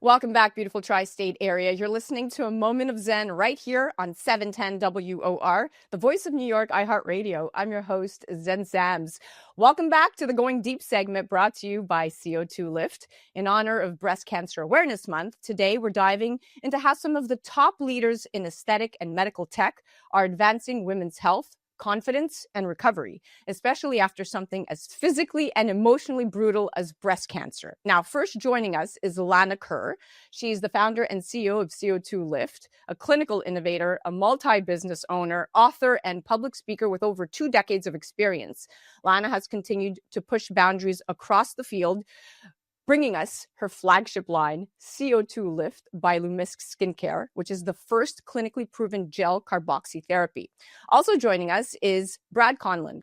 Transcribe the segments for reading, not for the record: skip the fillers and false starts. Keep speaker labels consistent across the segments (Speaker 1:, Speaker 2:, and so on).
Speaker 1: Welcome back, beautiful tri-state area. You're listening to A Moment of Xen right here on 710 WOR, the voice of New York, iHeart Radio. I'm your host, Zen Sams. Welcome back to the Going Deep segment brought to you by CO2 Lift. In honor of Breast Cancer Awareness Month, today we're diving into how some of the top leaders in aesthetic and medical tech are advancing women's health, confidence, and recovery, especially after something as physically and emotionally brutal as breast cancer. Now, first joining us is Lana Kerr. She's the founder and CEO of CO2 Lift, a clinical innovator, a multi-business owner, author, and public speaker with over 2 decades of experience. Lana has continued to push boundaries across the field, bringing us her flagship line, CO2 Lift by Lumisk Skincare, which is the first clinically proven gel carboxytherapy. Also joining us is Brad Conlon,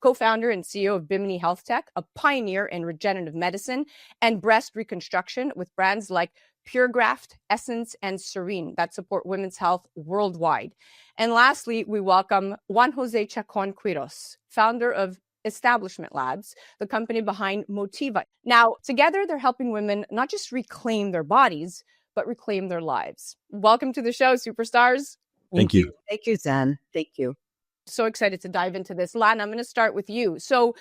Speaker 1: co-founder and CEO of Bimini Health Tech, a pioneer in regenerative medicine and breast reconstruction with brands like PureGraft, Essence, and Serene that support women's health worldwide. And lastly, we welcome Juan Jose Chacon Quiros, founder of Establishment Labs, the company behind Motiva. Now, together, they're helping women not just reclaim their bodies, but reclaim their lives. Welcome to the show, superstars.
Speaker 2: Thank you.
Speaker 3: Thank you, Zen. Thank you.
Speaker 1: So excited to dive into this. Lana, I'm going to start with you. So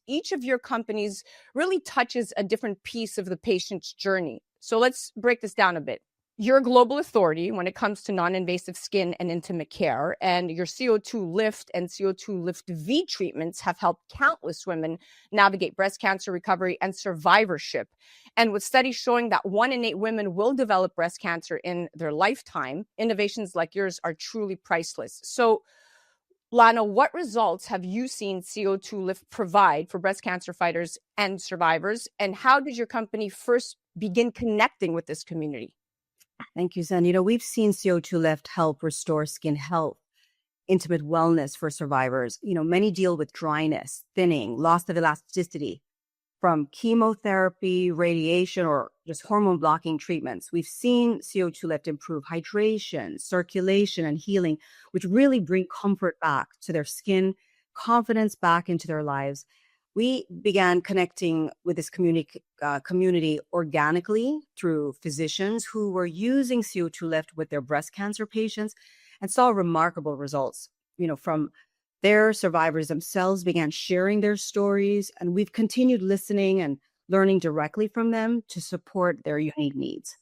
Speaker 1: each of your companies really touches a different piece of the patient's journey. So let's break this down a bit. You're a global authority when it comes to non-invasive skin and intimate care, and your CO2 Lift and CO2 Lift V treatments have helped countless women navigate breast cancer recovery and survivorship. And with studies showing that 1 in 8 women will develop breast cancer in their lifetime, innovations like yours are truly priceless. So, Lana, what results have you seen CO2 Lift provide for breast cancer fighters and survivors? And how did your company first begin connecting with this community?
Speaker 3: Thank you, Zen. We've seen CO2 Lift help restore skin health, intimate wellness for survivors. Many deal with dryness, thinning, loss of elasticity from chemotherapy, radiation, or just hormone blocking treatments. We've seen CO2 Lift improve hydration, circulation, and healing, which really bring comfort back to their skin, confidence back into their lives. We began connecting with this community organically through physicians who were using CO2 Lift with their breast cancer patients and saw remarkable results. From their survivors themselves began sharing their stories, and we've continued listening and learning directly from them to support their unique needs.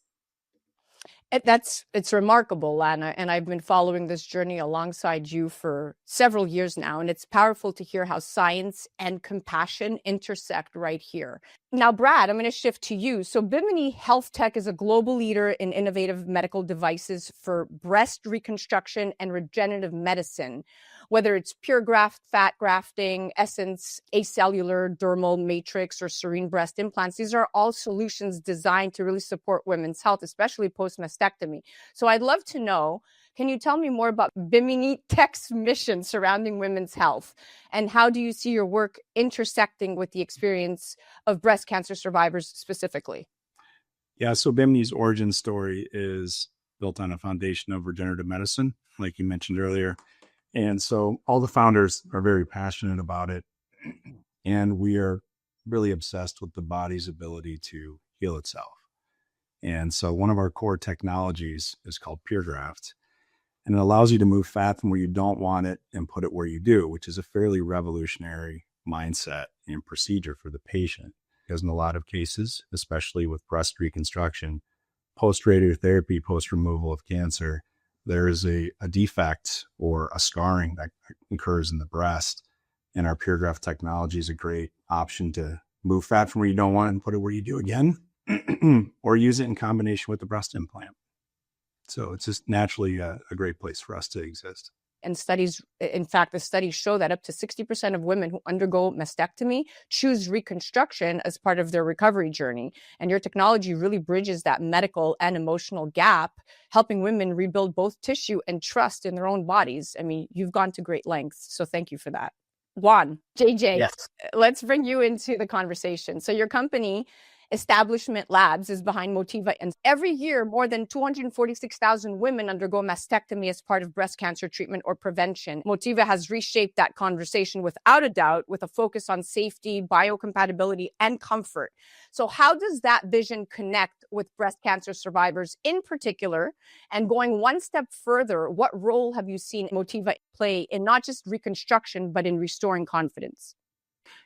Speaker 1: It's remarkable, Lana, and I've been following this journey alongside you for several years now, and it's powerful to hear how science and compassion intersect right here. Now, Brad, I'm going to shift to you. So Bimini Health Tech is a global leader in innovative medical devices for breast reconstruction and regenerative medicine, whether it's PureGraft, fat grafting, Essence, acellular, dermal matrix, or Serene breast implants. These are all solutions designed to really support women's health, especially post-mastectomy. So I'd love to know, can you tell me more about Bimini Tech's mission surrounding women's health? And how do you see your work intersecting with the experience of breast cancer survivors specifically?
Speaker 2: Yeah, so Bimini's origin story is built on a foundation of regenerative medicine, like you mentioned earlier. And so all the founders are very passionate about it. And we are really obsessed with the body's ability to heal itself. And so one of our core technologies is called PureGraft. And it allows you to move fat from where you don't want it and put it where you do, which is a fairly revolutionary mindset and procedure for the patient. Because in a lot of cases, especially with breast reconstruction, post-radiotherapy, post-removal of cancer, there is a defect or a scarring that occurs in the breast. And our PureGraft technology is a great option to move fat from where you don't want it and put it where you do again, or use it in combination with the breast implant. So it's just naturally a great place for us to exist.
Speaker 1: And studies, in fact, the studies show that up to 60% of women who undergo mastectomy choose reconstruction as part of their recovery journey. And your technology really bridges that medical and emotional gap, helping women rebuild both tissue and trust in their own bodies. I mean, you've gone to great lengths, so thank you for that. Juan, JJ,
Speaker 4: Yes.
Speaker 1: Let's bring you into the conversation. So your company Establishment Labs is behind Motiva, and every year more than 246,000 women undergo mastectomy as part of breast cancer treatment or prevention. Motiva has reshaped that conversation without a doubt, with a focus on safety, biocompatibility, and comfort. So how does that vision connect with breast cancer survivors in particular? And going one step further, what role have you seen Motiva play in not just reconstruction, but in restoring confidence?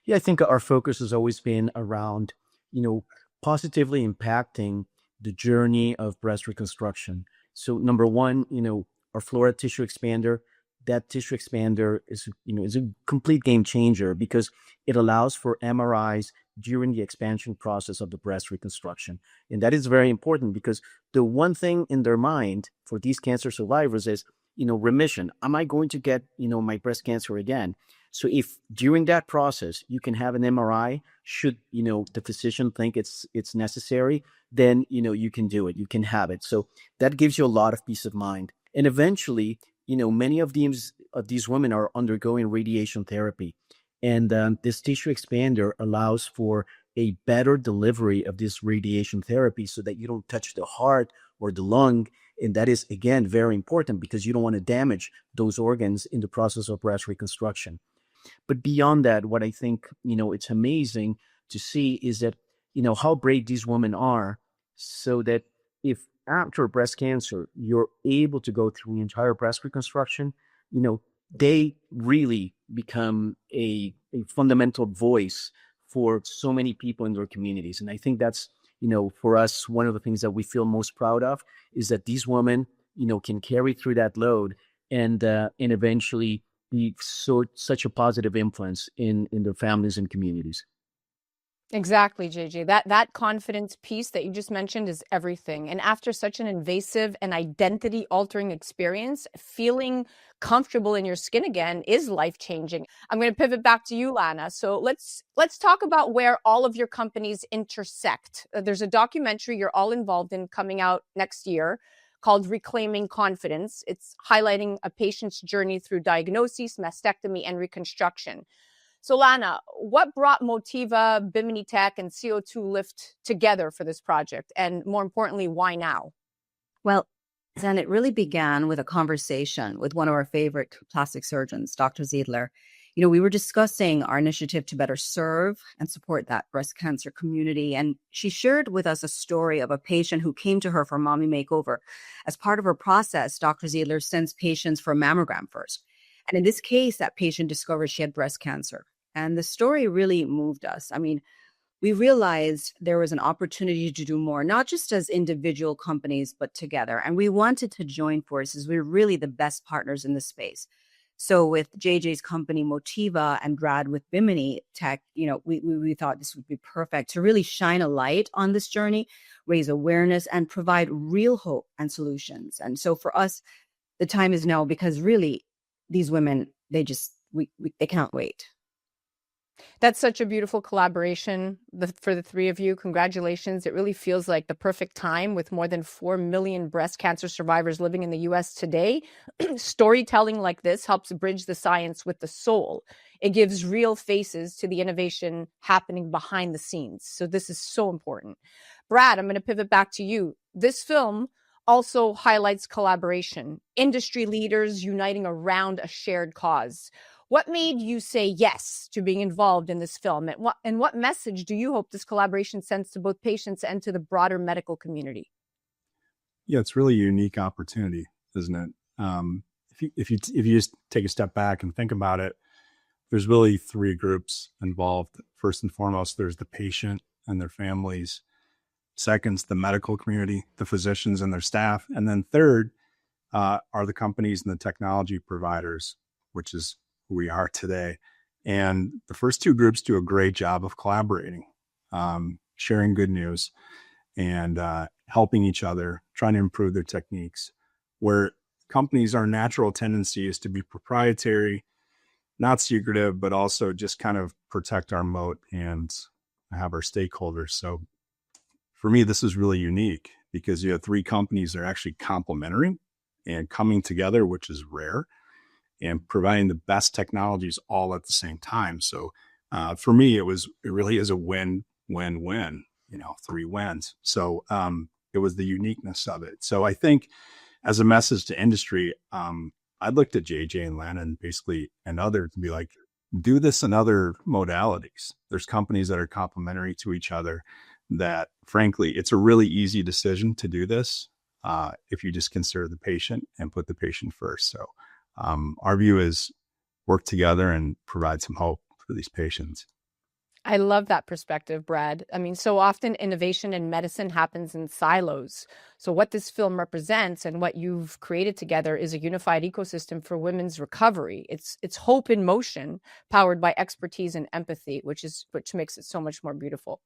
Speaker 4: Yeah, I think our focus has always been around, positively impacting the journey of breast reconstruction. So number one, our Flora tissue expander, that tissue expander is a complete game changer because it allows for MRIs during the expansion process of the breast reconstruction. And that is very important because the one thing in their mind for these cancer survivors is, remission. Am I going to get, my breast cancer again? So if during that process you can have an MRI, should the physician think it's necessary, then you can do it, you can have it. So that gives you a lot of peace of mind. And eventually, many of these women are undergoing radiation therapy, and this tissue expander allows for a better delivery of this radiation therapy, so that you don't touch the heart or the lung. And that is, again, very important because you don't want to damage those organs in the process of breast reconstruction. But beyond that, what I think, it's amazing to see is that, how brave these women are, so that if after breast cancer, you're able to go through the entire breast reconstruction, they really become a fundamental voice for so many people in their communities. And I think that's, for us, one of the things that we feel most proud of is that these women, can carry through that load and eventually be such a positive influence in their families and communities.
Speaker 1: Exactly, JJ. That confidence piece that you just mentioned is everything. And after such an invasive and identity-altering experience, feeling comfortable in your skin again is life-changing. I'm going to pivot back to you, Lana. So let's talk about where all of your companies intersect. There's a documentary you're all involved in coming out next year called Reclaiming Confidence. It's highlighting a patient's journey through diagnosis, mastectomy, and reconstruction. So Lana, what brought Motiva, Bimini Tech, and CO2 Lift together for this project? And more importantly, why now?
Speaker 3: Well, then it really began with a conversation with one of our favorite plastic surgeons, Dr. Ziedler. We were discussing our initiative to better serve and support that breast cancer community. And she shared with us a story of a patient who came to her for mommy makeover. As part of her process, Dr. Ziedler sends patients for a mammogram first. And in this case, that patient discovered she had breast cancer. And the story really moved us. I mean, we realized there was an opportunity to do more, not just as individual companies, but together. And we wanted to join forces. We're really the best partners in this space. So with JJ's company Motiva and Brad with Bimini Tech, we thought this would be perfect to really shine a light on this journey, raise awareness, and provide real hope and solutions. And so for us, the time is now, because really these women, they can't wait.
Speaker 1: That's such a beautiful collaboration for the three of you. Congratulations. It really feels like the perfect time with more than 4 million breast cancer survivors living in the US today. Storytelling like this helps bridge the science with the soul. It gives real faces to the innovation happening behind the scenes. So this is so important. Brad, I'm going to pivot back to you. This film also highlights collaboration, industry leaders uniting around a shared cause. What made you say yes to being involved in this film? And what message do you hope this collaboration sends to both patients and to the broader medical community?
Speaker 2: Yeah, it's really a unique opportunity, isn't it? If you just take a step back and think about it, there's really three groups involved. First and foremost, there's the patient and their families. Second's the medical community, the physicians and their staff. And then third are the companies and the technology providers, which is who we are today. And the first two groups do a great job of collaborating, sharing good news, and helping each other, trying to improve their techniques. Where companies, our natural tendency is to be proprietary, not secretive, but also just kind of protect our moat and have our stakeholders. So for me, this is really unique because you have three companies that are actually complementary and coming together, which is rare, and providing the best technologies all at the same time. So for me, it really is a win-win-win. 3 wins. So it was the uniqueness of it. So I think as a message to industry, I looked at JJ and Lana and basically and others and be like, do this in other modalities. There's companies that are complementary to each other that frankly, it's a really easy decision to do this if you just consider the patient and put the patient first. So our view is work together and provide some hope for these patients.
Speaker 1: I love that perspective, Brad. I mean, so often innovation in medicine happens in silos. So what this film represents and what you've created together is a unified ecosystem for women's recovery. It's hope in motion, powered by expertise and empathy, which makes it so much more beautiful.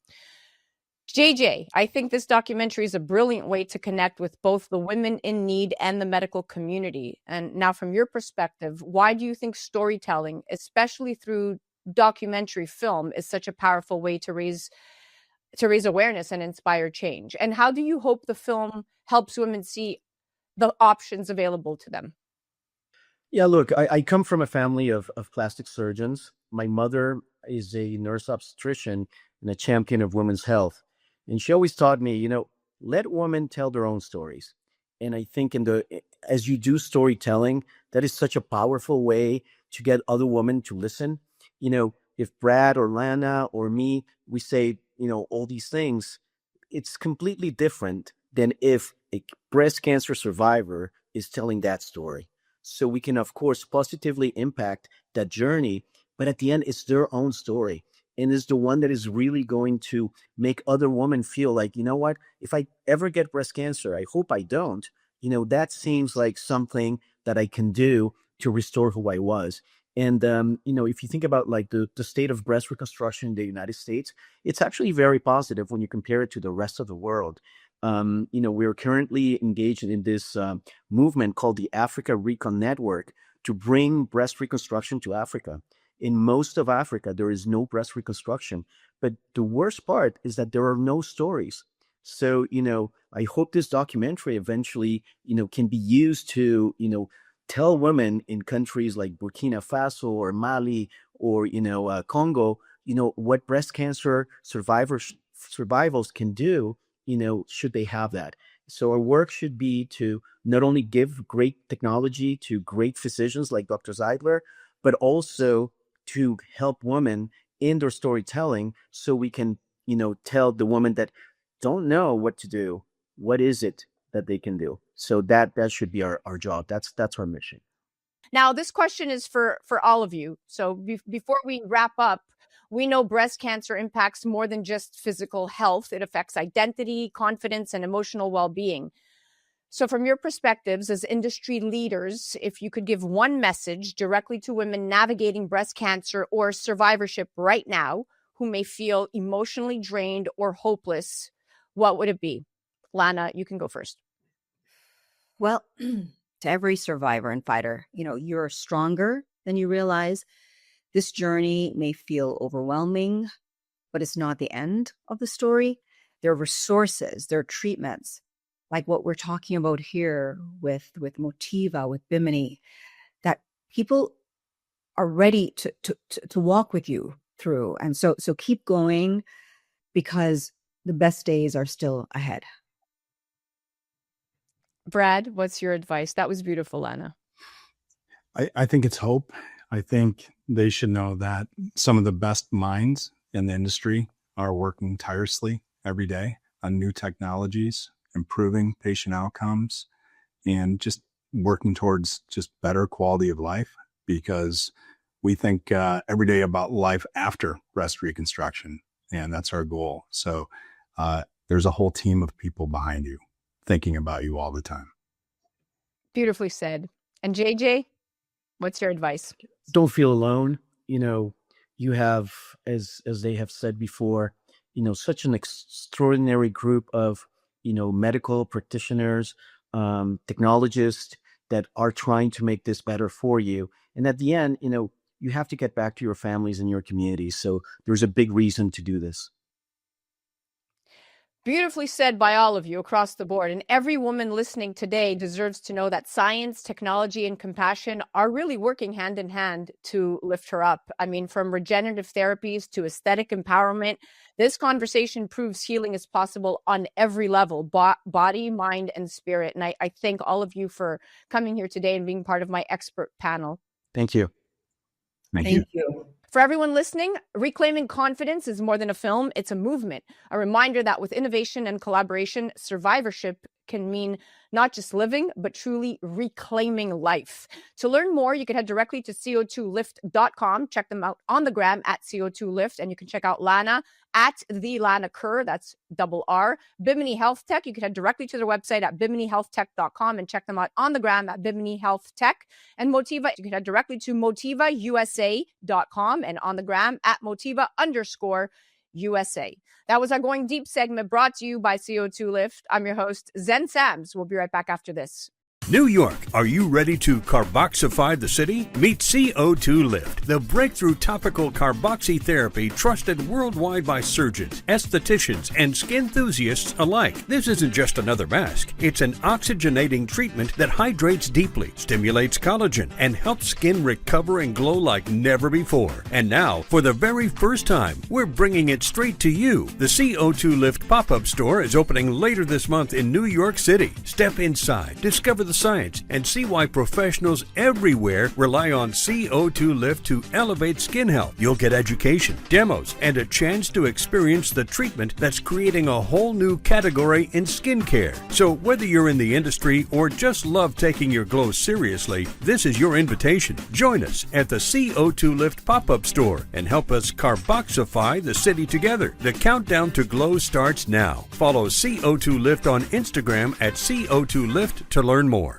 Speaker 1: JJ, I think this documentary is a brilliant way to connect with both the women in need and the medical community. And now, from your perspective, why do you think storytelling, especially through documentary film, is such a powerful way to raise awareness and inspire change? And how do you hope the film helps women see the options available to them?
Speaker 4: Yeah, look, I come from a family of plastic surgeons. My mother is a nurse obstetrician and a champion of women's health. And she always taught me, let women tell their own stories. And I think as you do storytelling, that is such a powerful way to get other women to listen. If Brad or Lana or me, we say, all these things, it's completely different than if a breast cancer survivor is telling that story. So we can, of course, positively impact that journey, but at the end, it's their own story. And it's the one that is really going to make other women feel like, you know what, if I ever get breast cancer, I hope I don't, that seems like something that I can do to restore who I was. And, if you think about like the state of breast reconstruction in the United States, it's actually very positive when you compare it to the rest of the world. We're currently engaged in this movement called the Africa Recon Network to bring breast reconstruction to Africa. In most of Africa, there is no breast reconstruction. But the worst part is that there are no stories. So, I hope this documentary eventually, can be used to, tell women in countries like Burkina Faso or Mali or, Congo, what breast cancer survivals can do, should they have that. So our work should be to not only give great technology to great physicians like Dr. Zeidler, but also to help women in their storytelling so we can, tell the women that don't know what to do, what is it that they can do. So that should be our job. That's our mission.
Speaker 1: Now, this question is for all of you. So before we wrap up, we know breast cancer impacts more than just physical health. It affects identity, confidence, and emotional well-being. So from your perspectives as industry leaders, if you could give one message directly to women navigating breast cancer or survivorship right now who may feel emotionally drained or hopeless, what would it be? Lana, you can go first.
Speaker 3: Well, to every survivor and fighter, you're stronger than you realize. This journey may feel overwhelming, but it's not the end of the story. There are resources, there are treatments, like what we're talking about here with Motiva, with Bimini, that people are ready to walk with you through. And so keep going, because the best days are still ahead.
Speaker 1: Brad, what's your advice? That was beautiful, Lana.
Speaker 2: I think it's hope. I think they should know that some of the best minds in the industry are working tirelessly every day on new technologies, improving patient outcomes, and just working towards just better quality of life, because we think every day about life after breast reconstruction, and that's our goal. So there's a whole team of people behind you thinking about you all the time.
Speaker 1: Beautifully said. And JJ, what's your advice?
Speaker 4: Don't feel alone. You have, as they have said before, such an extraordinary group of, medical practitioners, technologists that are trying to make this better for you. And at the end, you have to get back to your families and your communities. So there's a big reason to do this.
Speaker 1: Beautifully said by all of you across the board. And every woman listening today deserves to know that science, technology, and compassion are really working hand in hand to lift her up. I mean, from regenerative therapies to aesthetic empowerment, this conversation proves healing is possible on every level, body, mind, and spirit. And I thank all of you for coming here today and being part of my expert panel.
Speaker 4: Thank you.
Speaker 2: Thank you.
Speaker 1: For everyone listening, reclaiming confidence is more than a film, it's a movement. A reminder that with innovation and collaboration, survivorship can mean not just living, but truly reclaiming life. To learn more, you can head directly to co2lift.com. Check them out on the gram at CO2Lift, and you can check out Lana at the Lana Kerr, that's double R. Bimini Health Tech, you can head directly to their website at biminihealthtech.com and check them out on the gram at Bimini Health Tech. And Motiva, you can head directly to motivausa.com and on the gram at Motiva_USA. That was our Going Deep segment brought to you by CO2 Lift. I'm your host, Zen Sams. We'll be right back after this.
Speaker 5: New York, are you ready to carboxify the city? Meet CO2 Lift, the breakthrough topical carboxy therapy trusted worldwide by surgeons, estheticians, and skin enthusiasts alike. This isn't just another mask. It's an oxygenating treatment that hydrates deeply, stimulates collagen, and helps skin recover and glow like never before. And now, for the very first time, we're bringing it straight to you. The CO2 Lift pop-up store is opening later this month in New York City. Step inside, discover the science, and see why professionals everywhere rely on CO2 Lift to elevate skin health. You'll get education, demos, and a chance to experience the treatment that's creating a whole new category in skincare. So whether you're in the industry or just love taking your glow seriously, this is your invitation. Join us at the CO2 Lift pop-up store and help us carboxify the city together. The countdown to glow starts now. Follow CO2 Lift on Instagram at CO2Lift to learn more.